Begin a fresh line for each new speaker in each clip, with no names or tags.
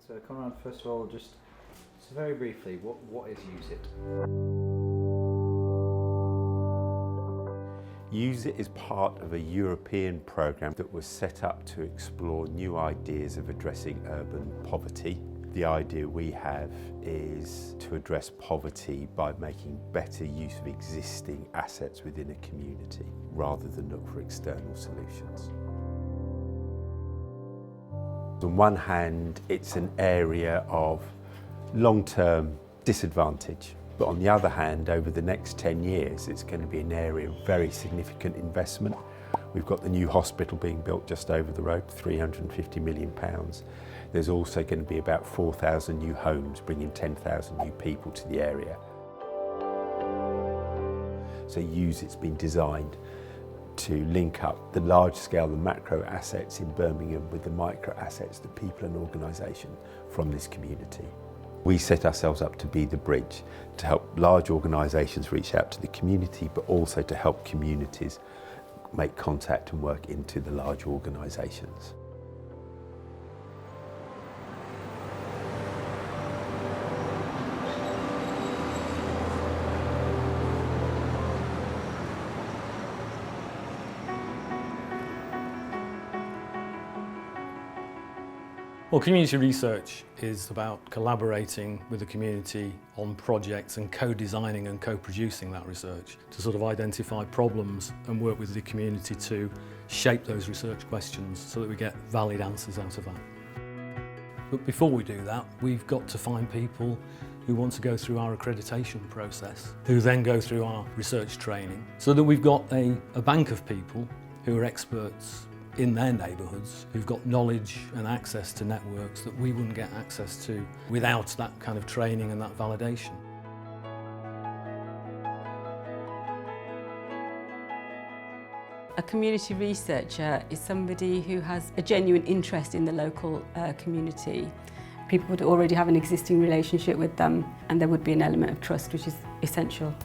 So Conrad, first of all, just very briefly, what is Use It?
Use It is part of a European programme that was set up to explore new ideas of addressing urban poverty. The idea we have is to address poverty by making better use of existing assets within a community rather than look for external solutions. On one hand, it's an area of long-term disadvantage. But on the other hand, over the next 10 years, it's going to be an area of very significant investment. We've got the new hospital being built just over the road, £350 million. There's also going to be about 4,000 new homes, bringing 10,000 new people to the area. So Use It's been designed to link up the large scale, the macro assets in Birmingham with the micro assets, the people and organisation from this community. We set ourselves up to be the bridge to help large organisations reach out to the community, but also to help communities make contact and work into the large organisations.
Well, community research is about collaborating with the community on projects and co-designing and co-producing that research to sort of identify problems and work with the community to shape those research questions so that we get valid answers out of that. But before we do that, we've got to find people who want to go through our accreditation process, who then go through our research training, so that we've got a bank of people who are experts in their neighbourhoods, who've got knowledge and access to networks that we wouldn't get access to without that kind of training and that validation.
A community researcher is somebody who has a genuine interest in the local community. People would already have an existing relationship with them, and there would be an element of trust, which is essential.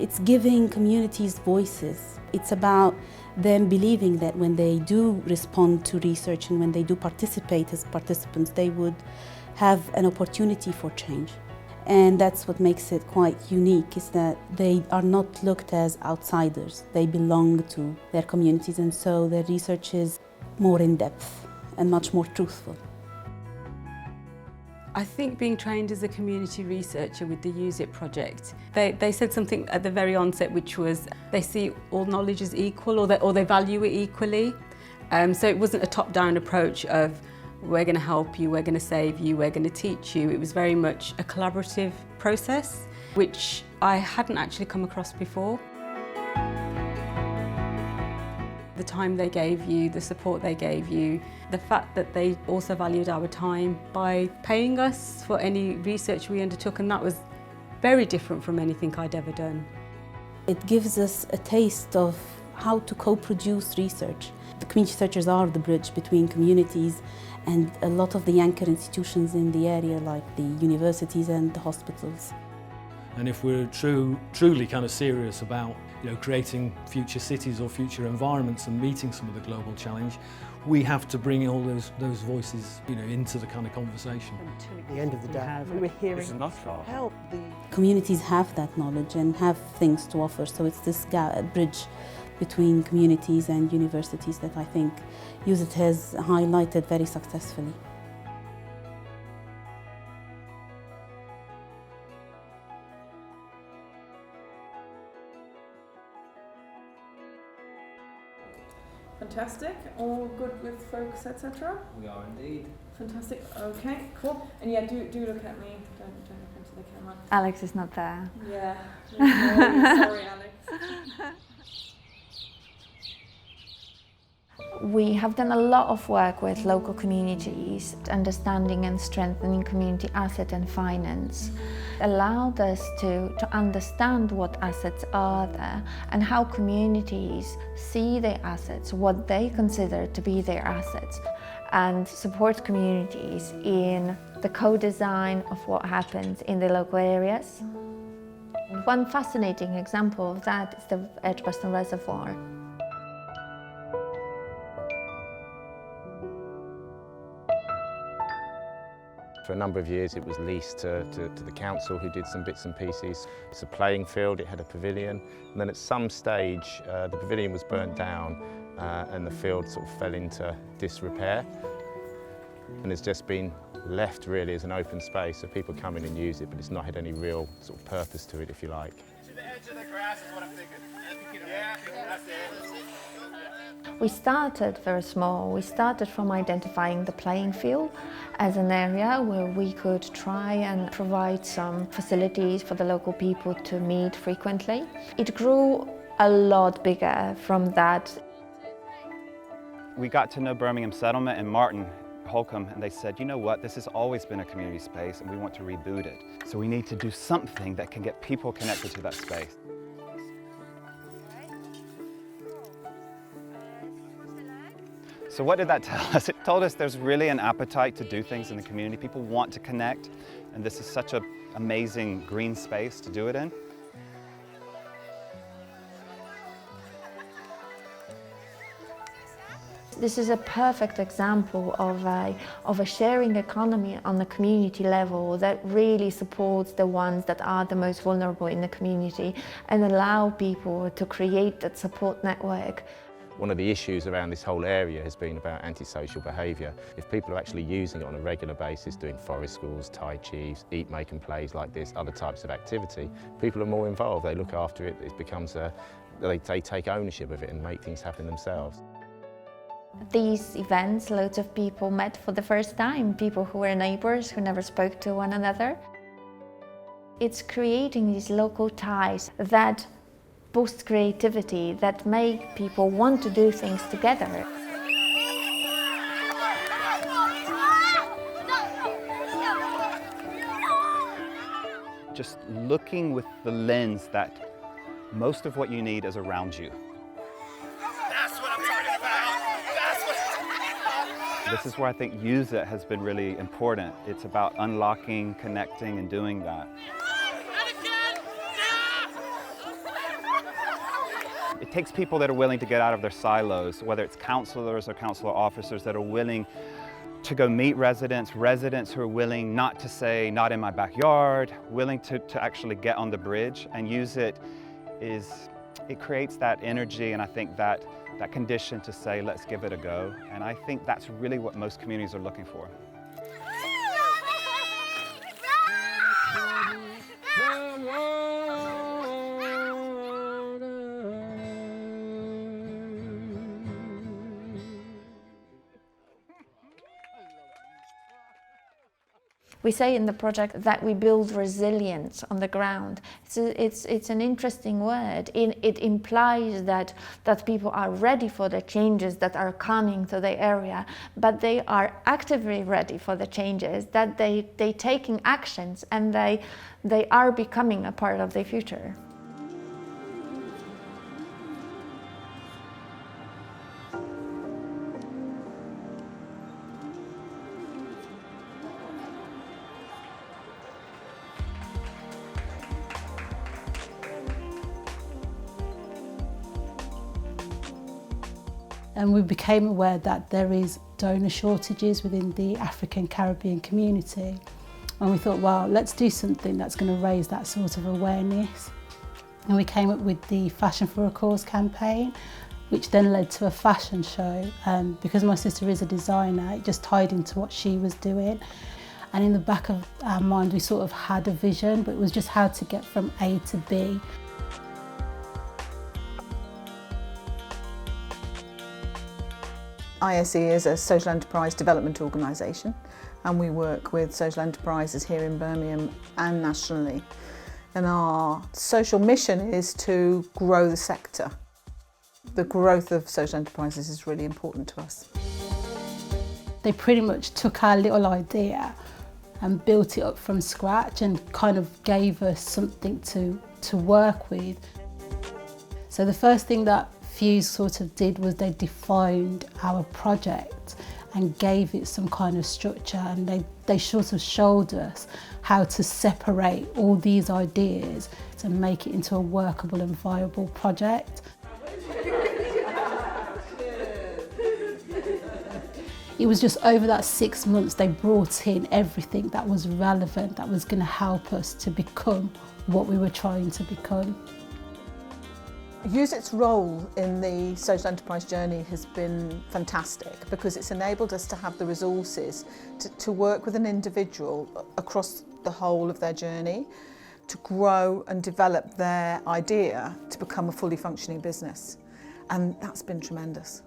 It's giving communities voices. It's about them believing that when they do respond to research and when they do participate as participants, they would have an opportunity for change. And that's what makes it quite unique, is that they are not looked as outsiders. They belong to their communities, and so their research is more in depth and much more truthful.
I think being trained as a community researcher with the Use It project, they said something at the very onset, which was they see all knowledge as equal, or they value it equally. So it wasn't a top-down approach of we're going to help you, we're going to save you, we're going to teach you. It was very much a collaborative process, which I hadn't actually come across before. The time they gave you, the support they gave you, the fact that they also valued our time by paying us for any research we undertook, and that was very different from anything I'd ever done.
It gives us a taste of how to co-produce research. The community researchers are the bridge between communities and a lot of the anchor institutions in the area, like the universities and the hospitals.
And if we're truly kind of serious about creating future cities or future environments and meeting some of the global challenge, we have to bring all those voices into the kind of conversation.
At the end of the day, we're hearing help. The
communities have that knowledge and have things to offer, so it's this bridge between communities and universities that I think Use It has highlighted very successfully.
Fantastic. All good with focus, etc.?
We are indeed.
Fantastic. Okay, cool. And yeah, do look at me. Don't look into the camera.
Alex is not there.
Yeah. Sorry, Alex.
We have done a lot of work with local communities, understanding and strengthening community asset and finance. Allowed us to understand what assets are there and how communities see their assets, what they consider to be their assets, and support communities in the co-design of what happens in the local areas. One fascinating example of that is the Edgbaston Reservoir.
For a number of years it was leased to the council, who did some bits and pieces. It's a playing field, it had a pavilion, and then at some stage the pavilion was burnt down and the field sort of fell into disrepair. And it's just been left really as an open space, so people come in and use it, but it's not had any real sort of purpose to it, if you like.
To the edge of the grass is what I'm thinking. Yeah, that's it.
We started very small. We started from identifying the playing field as an area where we could try and provide some facilities for the local people to meet frequently. It grew a lot bigger from that.
We got to know Birmingham Settlement and Martin Holcomb, and they said, you know what, this has always been a community space and we want to reboot it. So we need to do something that can get people connected to that space. So what did that tell us? It told us there's really an appetite to do things in the community. People want to connect, and this is such an amazing green space to do it in.
This is a perfect example of a sharing economy on the community level that really supports the ones that are the most vulnerable in the community and allow people to create that support network.
One of the issues around this whole area has been about antisocial behaviour. If people are actually using it on a regular basis, doing forest schools, Tai Chis, eat, make and plays like this, other types of activity, people are more involved, they look after it, it becomes they take ownership of it and make things happen themselves.
These events, loads of people met for the first time, people who were neighbours, who never spoke to one another. It's creating these local ties that boost creativity, that make people want to do things together.
Just looking with the lens that most of what you need is around you.
That's what I'm talking about. That's what I'm talking about.
This is where I think Use It has been really important. It's about unlocking, connecting, and doing that. It takes people that are willing to get out of their silos, whether it's councillors or councillor officers that are willing to go meet residents, residents who are willing not to say, not in my backyard, willing to actually get on the bridge. And Use It it creates that energy, and I think that condition to say, let's give it a go. And I think that's really what most communities are looking for.
We say in the project that we build resilience on the ground. It's an interesting word. It implies that people are ready for the changes that are coming to the area, but they are actively ready for the changes, that they're taking actions and they are becoming a part of the future.
And we became aware that there is donor shortages within the African Caribbean community. And we thought, well, let's do something that's going to raise that sort of awareness. And we came up with the Fashion for a Cause campaign, which then led to a fashion show. Because my sister is a designer, it just tied into what she was doing. And in the back of our mind, we sort of had a vision, but it was just how to get from A to B.
ISE is a social enterprise development organisation, and we work with social enterprises here in Birmingham and nationally. And our social mission is to grow the sector. The growth of social enterprises is really important to us.
They pretty much took our little idea and built it up from scratch and kind of gave us something to work with. So the first thing that Fuse sort of did was they defined our project and gave it some kind of structure, and they sort of showed us how to separate all these ideas to make it into a workable and viable project.
It was just over that 6 months they brought in everything that was relevant, that was going to help us to become what we were trying to become.
USIT's role in the social enterprise journey has been fantastic because it's enabled us to have the resources to work with an individual across the whole of their journey, to grow and develop their idea to become a fully functioning business. And that's been tremendous.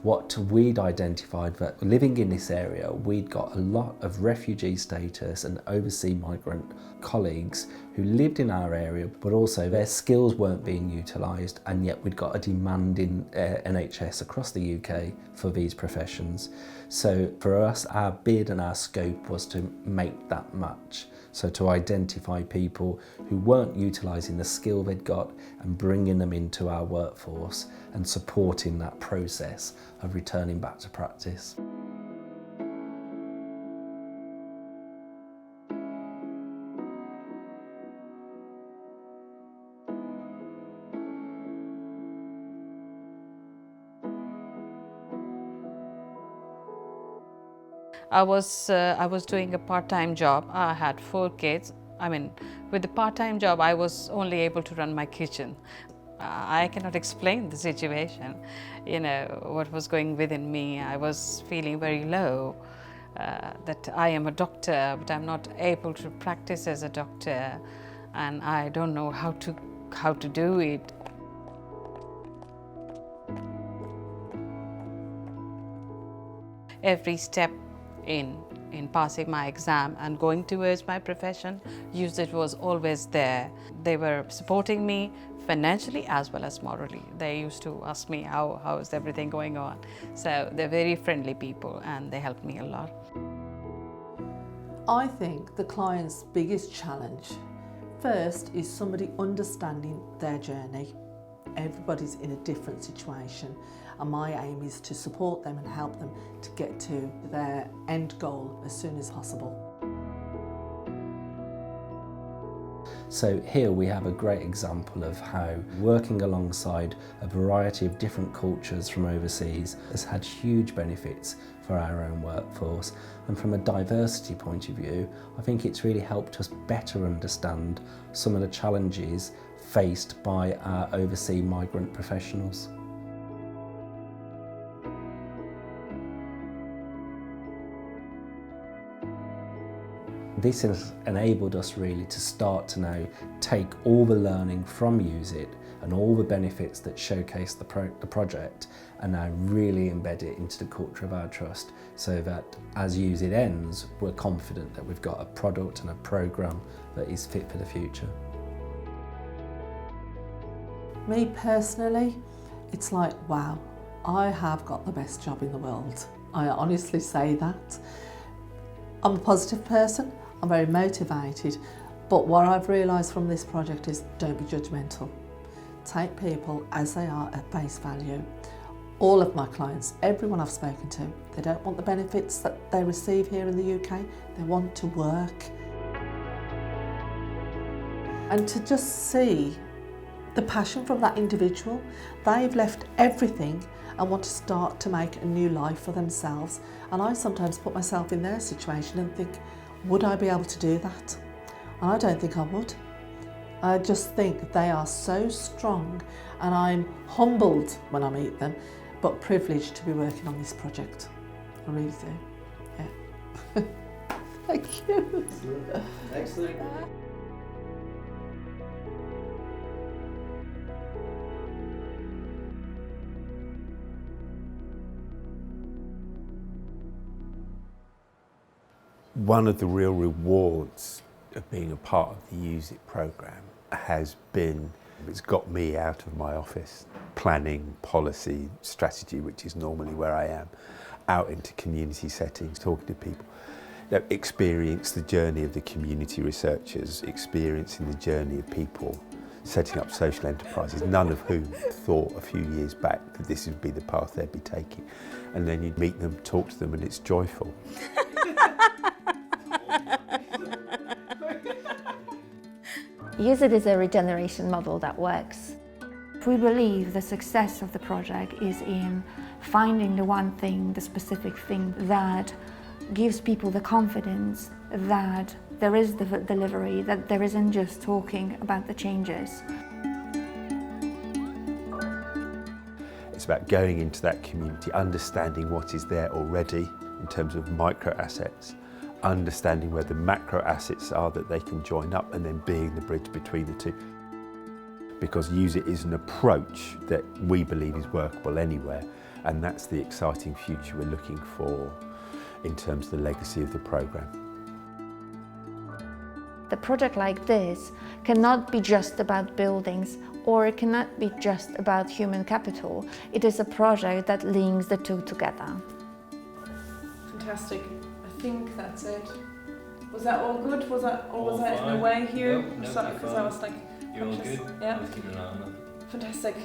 What we'd identified that living in this area, we'd got a lot of refugee status and overseas migrant colleagues who lived in our area, but also their skills weren't being utilised, and yet we'd got a demand in NHS across the UK for these professions. So for us, our bid and our scope was to make that match. So to identify people who weren't utilising the skill they'd got and bringing them into our workforce and supporting that process of returning back to practice.
I was doing a part-time job. I had 4 kids. I mean, with the part-time job, I was only able to run my kitchen. I cannot explain the situation, you know, what was going within me. I was feeling very low, that I am a doctor, but I'm not able to practice as a doctor, and I don't know how to do it. Every step in passing my exam and going towards my profession, USIT was always there. They were supporting me financially as well as morally. They used to ask me how is everything going on. So they're very friendly people and they helped me a lot.
I think the client's biggest challenge first is somebody understanding their journey. Everybody's in a different situation, and my aim is to support them and help them to get to their end goal as soon as possible.
So here we have a great example of how working alongside a variety of different cultures from overseas has had huge benefits for our own workforce. And from a diversity point of view, I think it's really helped us better understand some of the challenges faced by our overseas migrant professionals. This has enabled us really to start to now take all the learning from USIT and all the benefits that showcase the project and now really embed it into the culture of our trust, so that as USIT ends, we're confident that we've got a product and a programme that is fit for the future.
Me personally, it's like, wow, I have got the best job in the world. I honestly say that. I'm a positive person, I'm very motivated, but what I've realised from this project is don't be judgmental. Take people as they are at face value. All of my clients, everyone I've spoken to, they don't want the benefits that they receive here in the UK, they want to work. And to just see the passion from that individual, they've left everything and want to start to make a new life for themselves. And I sometimes put myself in their situation and think, would I be able to do that? And I don't think I would. I just think they are so strong, and I'm humbled when I meet them, but privileged to be working on this project. I really do. Yeah. Thank you.
Excellent.
One of the real rewards of being a part of the USIT programme has been It's got me out of my office, planning, policy, strategy, which is normally where I am, out into community settings, talking to people. Experience the journey of the community researchers, experiencing the journey of people setting up social enterprises, none of whom thought a few years back that this would be the path they'd be taking. And then you meet them, talk to them, and it's joyful.
Use it as a regeneration model that works. We believe the success of the project is in finding the one thing, the specific thing that gives people the confidence that there is the delivery, that there isn't just talking about the changes.
It's about going into that community, understanding what is there already in terms of micro assets, understanding where the macro assets are that they can join up, and then being the bridge between the two. Because use it is an approach that we believe is workable anywhere, and that's the exciting future we're looking for in terms of the legacy of the programme.
A project like this cannot be just about buildings, or it cannot be just about human capital. It is a project that links the two together.
Fantastic. I think that's it. Was that all good? Was that, or was that in a way here?
No,
Because I was like,
you're all good.
Yeah.
I was keeping an eye on that.
Fantastic.